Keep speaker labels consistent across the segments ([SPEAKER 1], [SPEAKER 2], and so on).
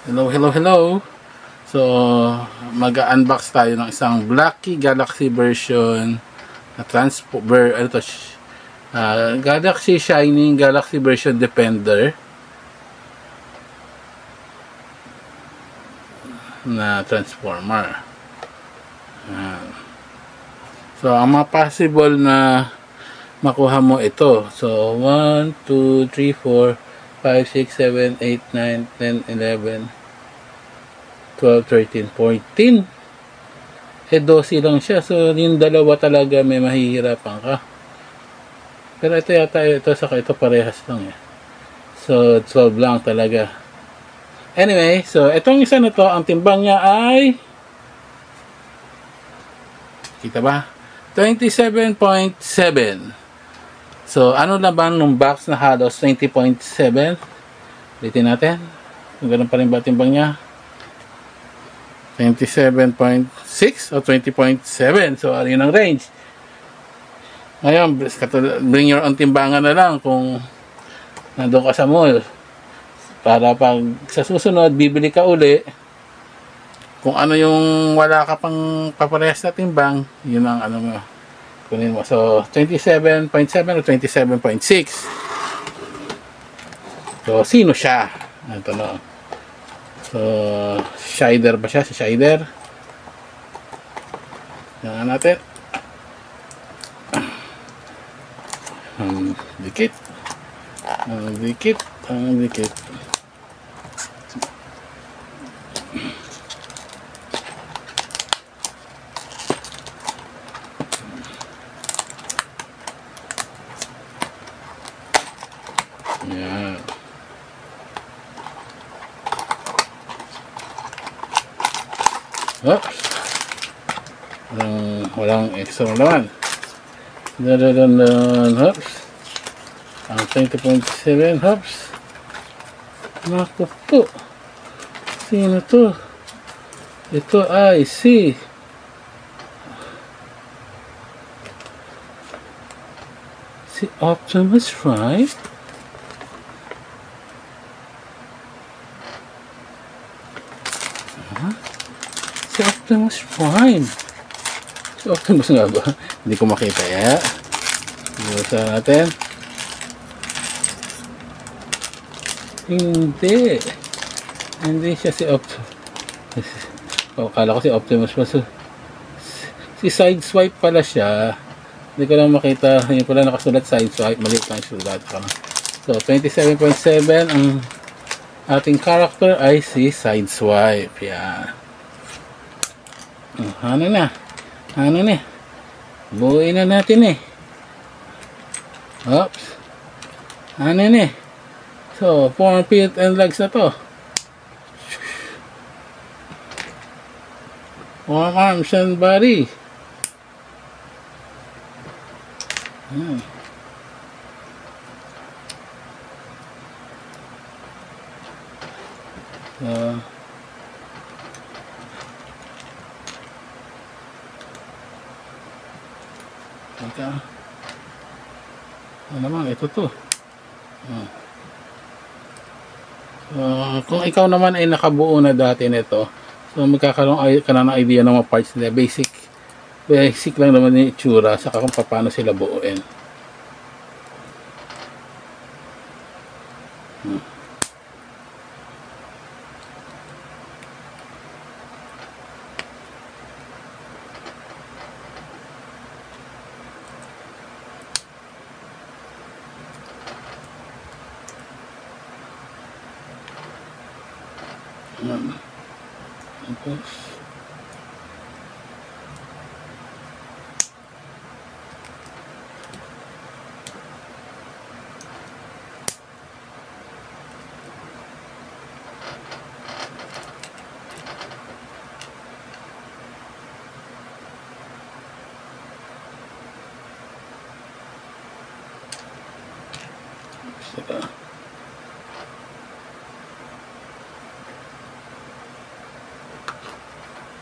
[SPEAKER 1] Hello. So, mag-unbox tayo ng isang Blacky Galaxy version na Galaxy Shining Galaxy version Defender na transformer. So, ang mga possible na makuha mo ito. So, 1, 2, 3, 4, 5, 6, 7, 8, 9, 10, 11, 12, 13, 14. 12 lang siya. So, yung dalawa talaga may mahihirapan ka. Pero ito yata, saka ito parehas lang eh. So, 12 lang talaga. Anyway, so, itong isa na to, ang timbang niya ay, kita ba? 27.7. So, ano laban ng box na halos 20.7? Ulitin natin. Kung ganun pa rin ba timbang niya? 27.6 o 20.7. So, ano yun ang range? Ngayon, bring your own timbangan na lang kung nandun ka sa mall. Para pag sa susunod, bibili ka uli. Kung ano yung wala ka pang paparehas na timbang, yun ang ano mo, kunin mo. So, 27.7 o 27.6. So, sino siya? Ito no. So, Shider ba siya? Si Shider. Yan natin. Dikit. Dikit. Yan. Oops. Walang extra naman. Hops. Ang 20.7 hops. Naku po. Sino to? Ito ay si Optimus Prime. Si Optimus Prime. Si Optimus nga ba? Hindi ko makita ya. Busa natin. Hindi siya si Optimus. Kala ko si Optimus pa. Si Sideswipe pala siya. Hindi ko lang makita. Yun pala nakasulat Sideswipe. Maliit lang yung sulat. So 27.7 ang ating character ay si Sideswipe. Yan. Ano na? Buuin na natin eh. Oops. Ano na eh. So, 4 feet and legs na to. 4 arms and body. Ano naman, ito to. Kung ikaw naman ay nakabuo na dati nito, so magkakaroon ka na ng idea ng mga parts nila. Basic lang naman yung itsura, saka kung paano sila buuin.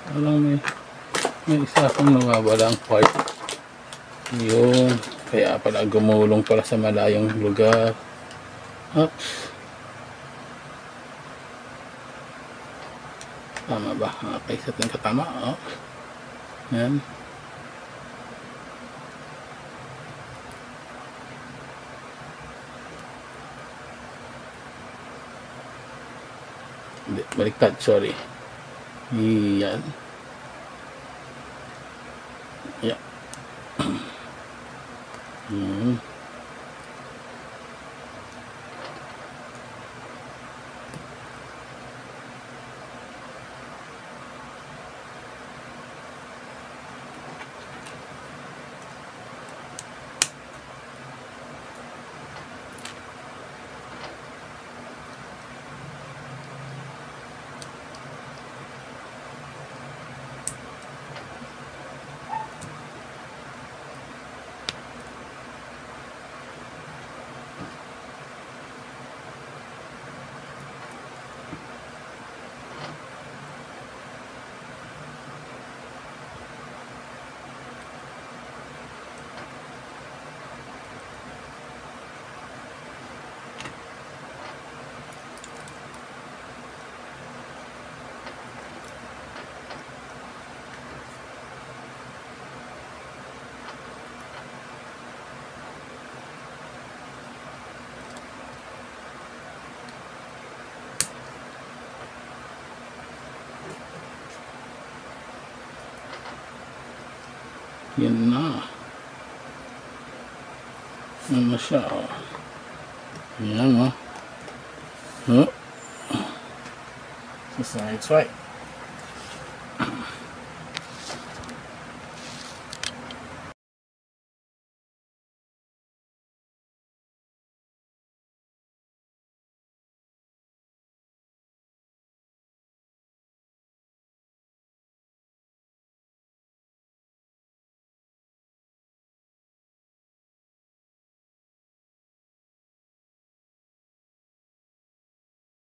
[SPEAKER 1] Alam may isa akong nawawalang part. Yun. Kaya pala gumulong pala sa malayong lugar. Oops. Tama ba? Okay, set natin katama. Oh. Yan. Hindi, baliktad, sorry. Yan. Yeah. Yan na. Ano siya, oh. Yan, oh. Oh. So, it's right.